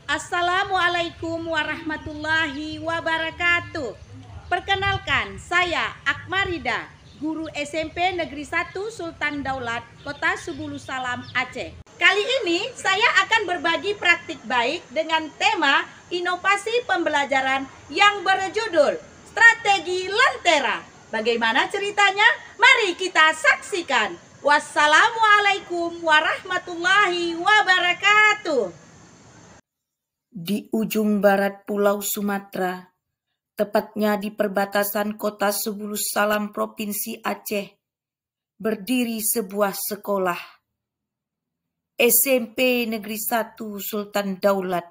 Assalamualaikum warahmatullahi wabarakatuh. Perkenalkan, saya Akmarida, guru SMP Negeri 1 Sultan Daulat, Kota Sebulu Salam, Aceh. Kali ini saya akan berbagi praktik baik dengan tema inovasi pembelajaran yang berjudul Strategi Lentera. Bagaimana ceritanya? Mari kita saksikan. Wassalamualaikum warahmatullahi wabarakatuh. Di ujung barat Pulau Sumatera, tepatnya di perbatasan Kota Sebulu Salam Provinsi Aceh, berdiri sebuah sekolah SMP Negeri 1 Sultan Daulat.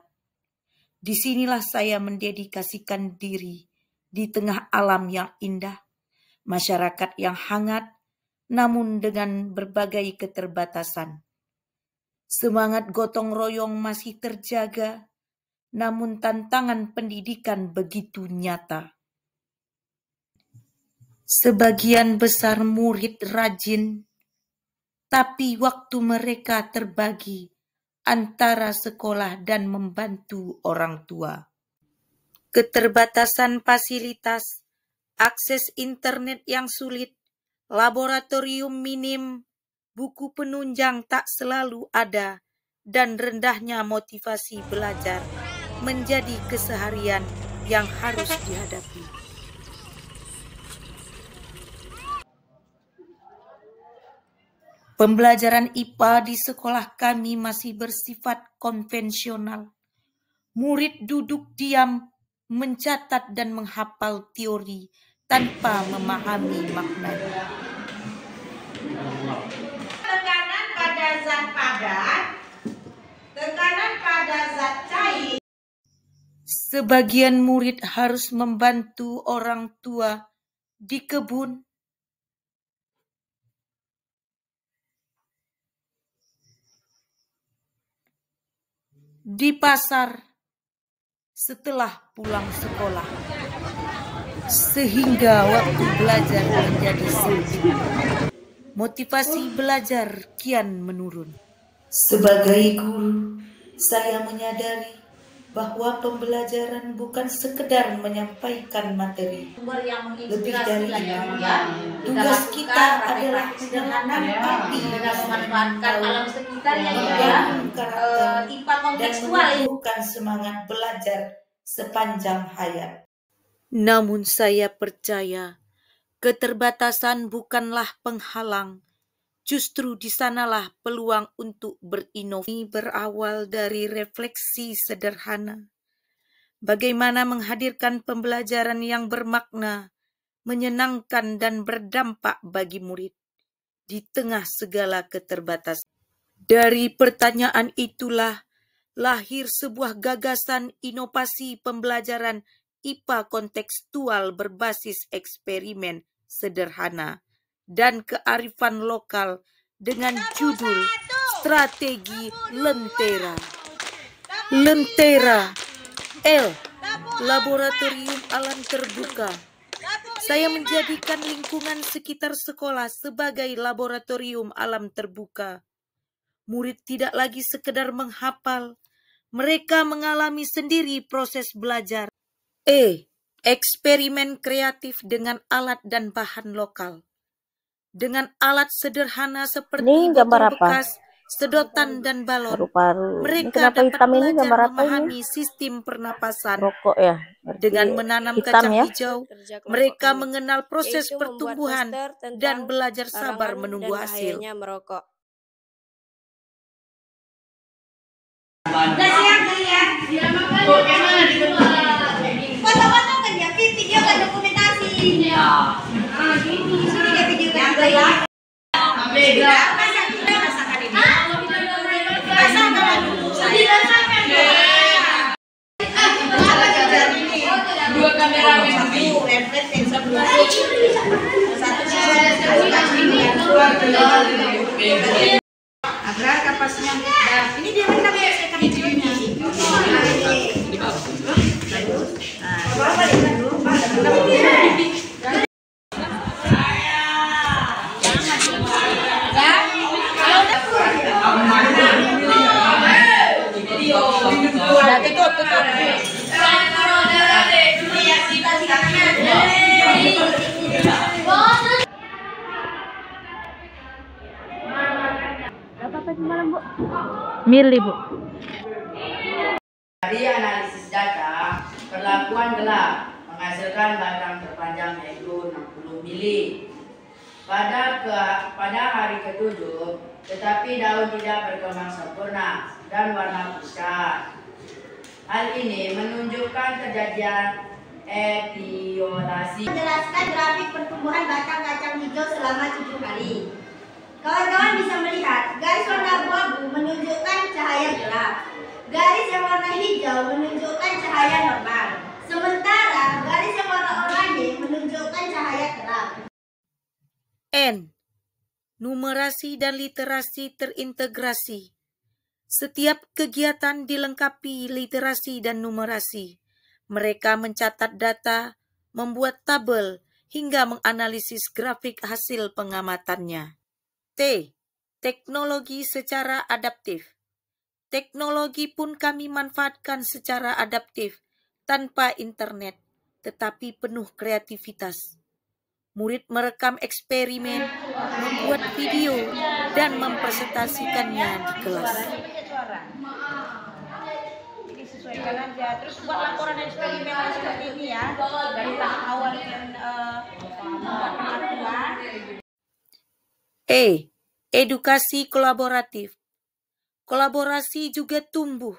Disinilah saya mendedikasikan diri di tengah alam yang indah, masyarakat yang hangat, namun dengan berbagai keterbatasan. Semangat gotong royong masih terjaga, namun tantangan pendidikan begitu nyata. Sebagian besar murid rajin, tapi waktu mereka terbagi antara sekolah dan membantu orang tua. Keterbatasan fasilitas, akses internet yang sulit, laboratorium minim, buku penunjang tak selalu ada, dan rendahnya motivasi belajar menjadi keseharian yang harus dihadapi. Pembelajaran IPA di sekolah kami masih bersifat konvensional. Murid duduk diam, mencatat dan menghafal teori tanpa memahami maknanya. Tekanan pada zat padat, tekanan pada zat cair. Sebagian murid harus membantu orang tua di kebun. Di pasar setelah pulang sekolah, sehingga waktu belajar menjadi sempit. Motivasi belajar kian menurun. Sebagai guru, saya menyadari bahwa pembelajaran bukan sekedar menyampaikan materi. Lebih dari itu, tugas kita adalah menanam api, memanfaatkan alam sekitar yang membangun karakter dan menumbuhkan semangat belajar sepanjang hayat. Namun saya percaya keterbatasan bukanlah penghalang. Justru di sanalah peluang untuk berinovasi berawal dari refleksi sederhana. Bagaimana menghadirkan pembelajaran yang bermakna, menyenangkan dan berdampak bagi murid di tengah segala keterbatasan. Dari pertanyaan itulah lahir sebuah gagasan inovasi pembelajaran IPA kontekstual berbasis eksperimen sederhana dan kearifan lokal dengan judul Strategi Lentera. Lentera L, Laboratorium Alam Terbuka. Saya menjadikan lingkungan sekitar sekolah sebagai laboratorium alam terbuka. Murid tidak lagi sekedar menghafal, mereka mengalami sendiri proses belajar. Eksperimen kreatif dengan alat dan bahan lokal. Dengan alat sederhana seperti botol bekas, sedotan dan balon, mereka dapat belajar memahami sistem pernapasan. Ya, dengan menanam kacang hijau, mereka mengenal proses pertumbuhan dan belajar sabar menunggu hasil. Foto-foto kan ya, video kan dokumentasi. Dua kamera agar kapasnya ini dia rendam ya, saya kasih videonya. Milih, Bu. Dari analisis data, perlakuan gelap menghasilkan batang terpanjang yaitu 60 mili. Pada hari ke-7, tetapi daun tidak berkembang sempurna dan warna pucat. Hal ini menunjukkan kejadian etiolasi. Menjelaskan grafik pertumbuhan batang kacang hijau selama 7 hari. Kawan-kawan bisa melihat garis warna abu-abu menunjukkan cahaya gelap. Garis yang warna hijau menunjukkan cahaya normal. Sementara garis yang warna oranye menunjukkan cahaya terang. N. Numerasi dan literasi terintegrasi. Setiap kegiatan dilengkapi literasi dan numerasi. Mereka mencatat data, membuat tabel, hingga menganalisis grafik hasil pengamatannya. T. Teknologi secara adaptif. Teknologi pun kami manfaatkan secara adaptif, tanpa internet, tetapi penuh kreativitas. Murid merekam eksperimen, membuat video, dan mempresentasikannya di kelas. Jadi sesuaikan aja. Terus buat laporan eksperimen seperti ini ya, dari tahap awal yang membuat pengakuan. E. Edukasi kolaboratif. Kolaborasi juga tumbuh.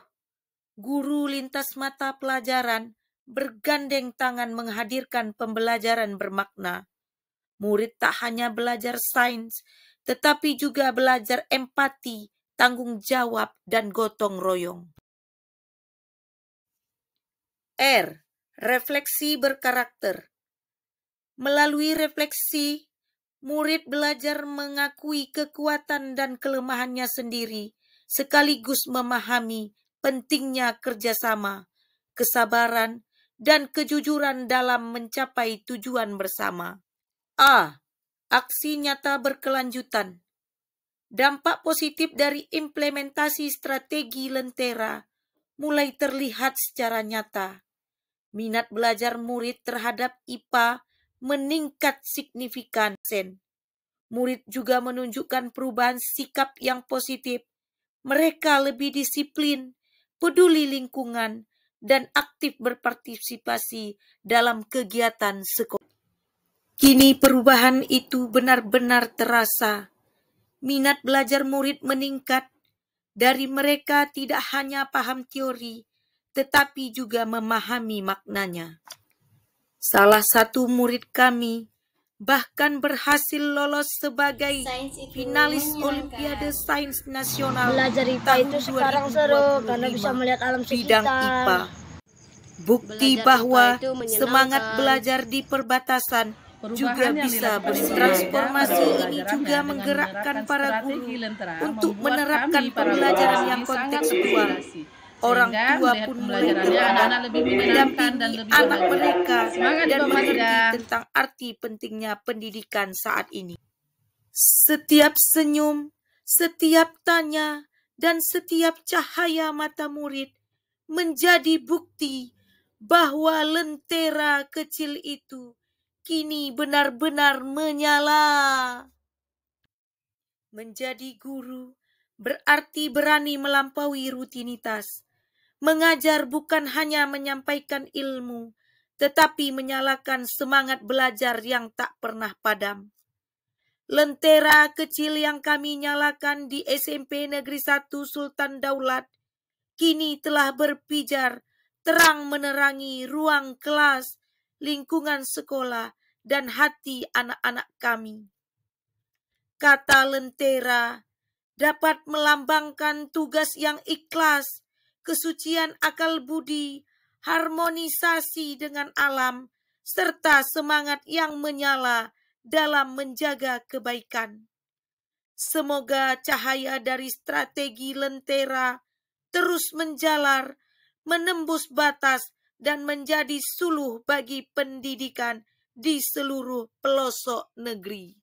Guru lintas mata pelajaran bergandeng tangan menghadirkan pembelajaran bermakna. Murid tak hanya belajar sains, tetapi juga belajar empati, tanggung jawab, dan gotong royong. R. Refleksi berkarakter. Melalui refleksi, murid belajar mengakui kekuatan dan kelemahannya sendiri, sekaligus memahami pentingnya kerjasama, kesabaran, dan kejujuran dalam mencapai tujuan bersama. A. Aksi nyata berkelanjutan. Dampak positif dari implementasi strategi Lentera mulai terlihat secara nyata. Minat belajar murid terhadap IPA meningkat signifikan. Murid juga menunjukkan perubahan sikap yang positif. Mereka lebih disiplin, peduli lingkungan, dan aktif berpartisipasi dalam kegiatan sekolah. Kini perubahan itu benar-benar terasa. Minat belajar murid meningkat. Dari mereka tidak hanya paham teori, tetapi juga memahami maknanya. Salah satu murid kami bahkan berhasil lolos sebagai finalis Olimpiade Sains Nasional. Belajar IPA itu sekarang seru karena bisa melihat alam bidang sekitar. IPA. Bukti bahwa semangat belajar di perbatasan juga bisa bertransformasi. Ini juga menggerakkan para guru untuk menerapkan pembelajaran yang kontekstual. Orang tua pun mulai mendampingi anak mereka dan mengerti tentang arti pentingnya pendidikan saat ini. Setiap senyum, setiap tanya, dan setiap cahaya mata murid menjadi bukti bahwa lentera kecil itu kini benar-benar menyala. Menjadi guru berarti berani melampaui rutinitas. Mengajar bukan hanya menyampaikan ilmu, tetapi menyalakan semangat belajar yang tak pernah padam. Lentera kecil yang kami nyalakan di SMP Negeri 1 Sultan Daulat kini telah berpijar, terang menerangi ruang kelas, lingkungan sekolah, dan hati anak-anak kami. Kata lentera dapat melambangkan tugas yang ikhlas, kesucian akal budi, harmonisasi dengan alam, serta semangat yang menyala dalam menjaga kebaikan. Semoga cahaya dari strategi lentera terus menjalar, menembus batas, dan menjadi suluh bagi pendidikan di seluruh pelosok negeri.